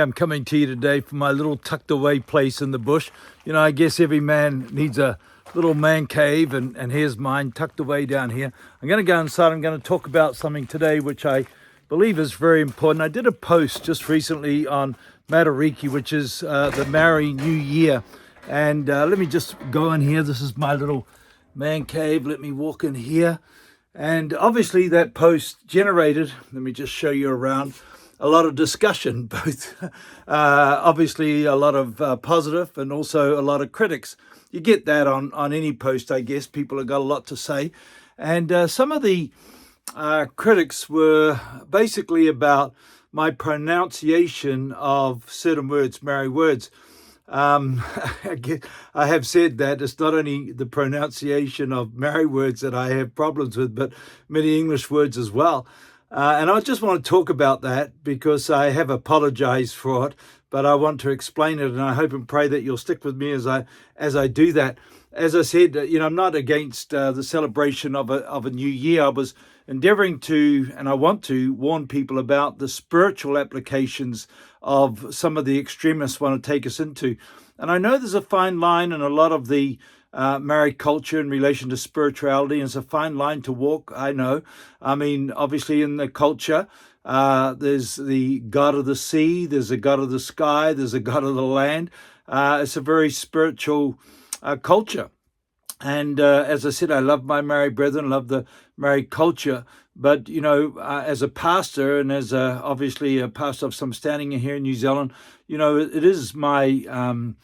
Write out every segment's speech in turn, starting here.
I'm coming to you today from my little tucked away place in the bush. I guess every man needs a little man cave, and here's mine tucked away down here. I'm going to go inside. I'm going to talk about something today which I believe is very important. I did a post just recently on Matariki, which is the Maori New Year. And let me just go in here. This is my little man cave. Let me walk in here. And obviously that post generated, let me just show you around, a lot of discussion, both obviously a lot of positive and also a lot of critics. You get that on any post, I guess. People have got a lot to say. And some of the critics were basically about my pronunciation of certain words, Maori words. I have said that it's not only the pronunciation of Maori words that I have problems with, but many English words as well. And I just want to talk about that because I have apologized for it, but I want to explain it, and I hope and pray that you'll stick with me as I do that. As I said, I'm not against the celebration of a new year. I was endeavoring to, and I want to, warn people about the spiritual applications of some of the extremists want to take us into. And I know there's a fine line in a lot of the Maori culture in relation to spirituality, and it's a fine line to walk, I know. I mean, obviously in the culture, there's the god of the sea, there's a god of the sky, there's a god of the land. It's a very spiritual culture. And as I said, I love my Maori brethren, love the Maori culture. But, as a pastor and as obviously a pastor of some standing here in New Zealand, it is my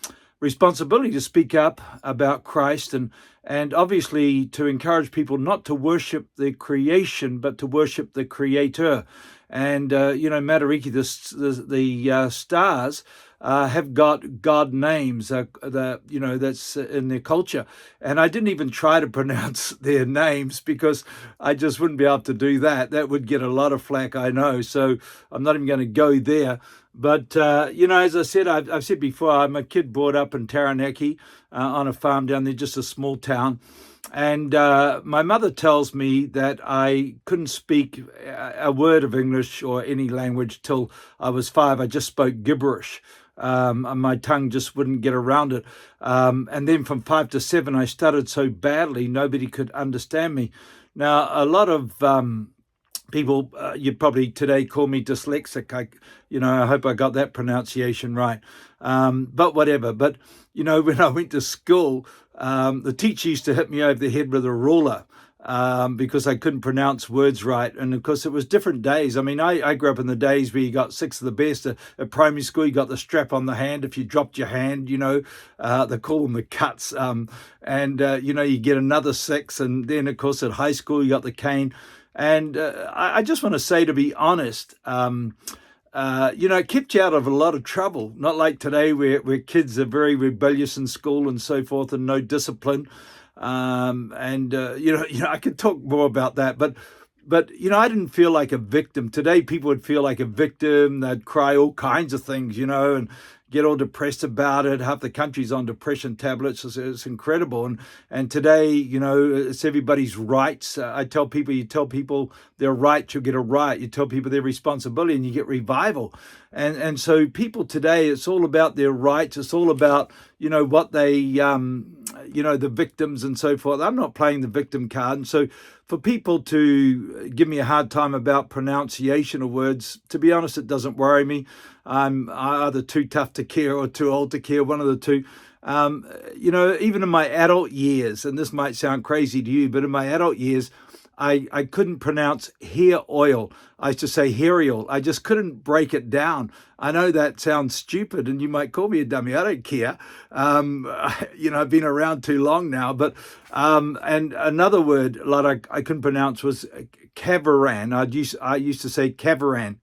responsibility to speak up about Christ and obviously to encourage people not to worship the creation, but to worship the Creator. And, Matariki, the stars, have got God names, that's in their culture. And I didn't even try to pronounce their names because I just wouldn't be able to do that. That would get a lot of flack, I know. So I'm not even going to go there. But, as I said, I've said before, I'm a kid brought up in Taranaki on a farm down there, just a small town. And my mother tells me that I couldn't speak a word of English or any language till I was 5. I just spoke gibberish. And my tongue just wouldn't get around it. And then from 5 to 7, I stuttered so badly, nobody could understand me. Now, a lot of people, you'd probably today call me dyslexic. I hope I got that pronunciation right. But whatever. But, when I went to school, the teacher used to hit me over the head with a ruler because I couldn't pronounce words right. And of course, it was different days. I mean, I grew up in the days where you got 6 of the best. At primary school, you got the strap on the hand. If you dropped your hand, they call them the cuts. You get another 6. And then, of course, at high school, you got the cane. And I just want to say, to be honest, it kept you out of a lot of trouble. Not like today where kids are very rebellious in school and so forth and no discipline. I could talk more about that, but I didn't feel like a victim. Today, people would feel like a victim. They'd cry all kinds of things, and get all depressed about it. Half the country's on depression tablets. It's incredible. And today, it's everybody's rights. I tell people, you tell people their right, you'll get a right. You tell people their responsibility and you get revival. And so people today, it's all about their rights. It's all about, what they, the victims and so forth. I'm not playing the victim card. And so for people to give me a hard time about pronunciation of words, to be honest, it doesn't worry me. I'm either too tough to care or too old to care, one of the two. Even in my adult years, and this might sound crazy to you, but in my adult years, I couldn't pronounce hair oil. I used to say hair oil. I just couldn't break it down. I know that sounds stupid and you might call me a dummy. I don't care. I've been around too long now. But and another word like I couldn't pronounce was cavaran. I used to say cavaran.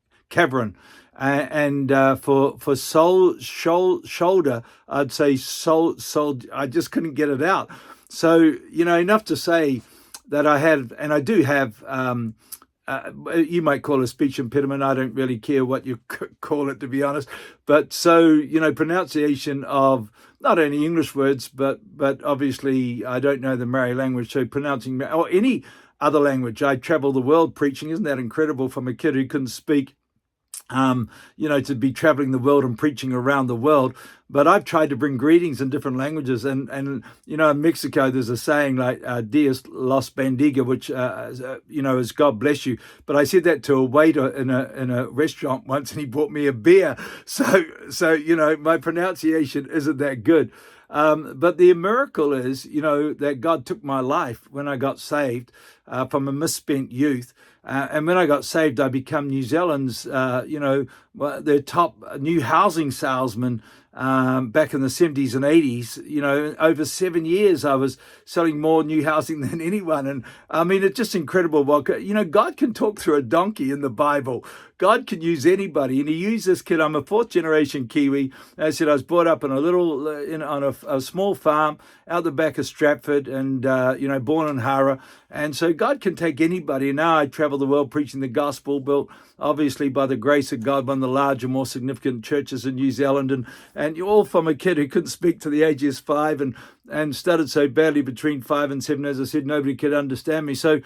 And for shoulder, I'd say soul. I just couldn't get it out. So, enough to say that I have, and I do have, you might call it a speech impediment. I don't really care what you call it, to be honest. But so, pronunciation of not only English words, but obviously I don't know the Maori language. So pronouncing, or any other language. I travel the world preaching. Isn't that incredible, from a kid who couldn't speak to be traveling the world and preaching around the world. But I've tried to bring greetings in different languages. And in Mexico, there's a saying like, Dios los bendiga, which, is God bless you. But I said that to a waiter in a restaurant once, and he bought me a beer. So my pronunciation isn't that good. But the miracle is, that God took my life when I got saved from a misspent youth. And when I got saved, I became New Zealand's, their top new housing salesman back in the 70s and 80s. Over 7 years, I was selling more new housing than anyone. And I mean, it's just incredible. Well, God can talk through a donkey in the Bible. God can use anybody. And he used this kid. I'm a fourth generation Kiwi. As I said, I was brought up in a little, on a small farm out the back of Stratford and, born in Hara. And so God can take anybody. And now I travel the world preaching the gospel, built obviously by the grace of God, one of the larger, more significant churches in New Zealand. And you're all from a kid who couldn't speak to the ages 5 and stuttered so badly between 5 and 7. As I said, nobody could understand me. So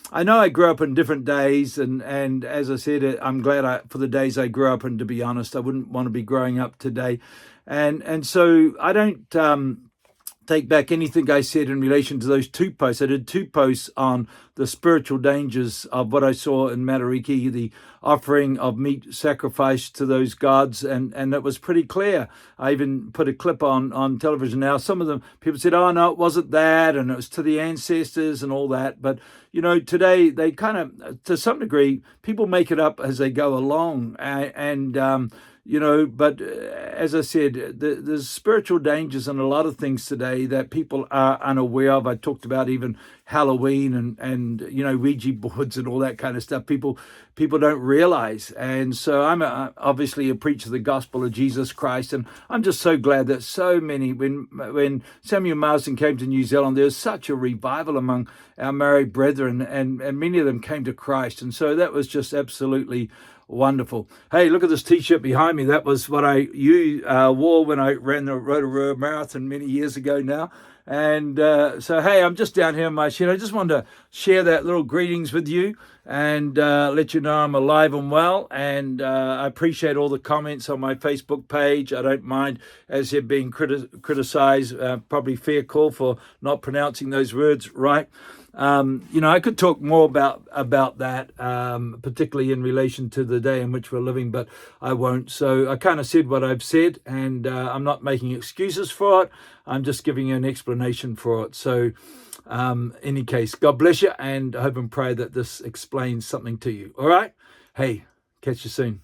I know I grew up in different days, and as I said, I'm glad for the days I grew up in. To be honest, I wouldn't want to be growing up today, and so I don't take back anything I said in relation to those 2 posts. I did 2 posts on the spiritual dangers of what I saw in Matariki, the offering of meat sacrifice to those gods, and it was pretty clear. I even put a clip on television. Now, some of them, people said, oh, no, it wasn't that, and it was to the ancestors and all that. But, today they kind of, to some degree, people make it up as they go along. But as I said, there's spiritual dangers in a lot of things today that people are unaware of. I talked about even Halloween and Ouija boards and all that kind of stuff. People don't realize. And so I'm obviously a preacher of the gospel of Jesus Christ. And I'm just so glad that so many, when Samuel Marsden came to New Zealand, there was such a revival among our married brethren, and many of them came to Christ. And so that was just absolutely wonderful. Hey, look at this T-shirt behind me. That was what I wore when I ran the Rotorua Marathon many years ago now. And so, hey, I'm just down here in my shed. I just wanted to share that little greetings with you and let you know I'm alive and well. And I appreciate all the comments on my Facebook page. I don't mind, as they're being criticized, probably fair call for not pronouncing those words right. I could talk more about that, particularly in relation to the day in which we're living, but I won't. So I kind of said what I've said, and I'm not making excuses for it. I'm just giving you an explanation for it. So any case, God bless you, and I hope and pray that this explains something to you. All right? Hey, catch you soon.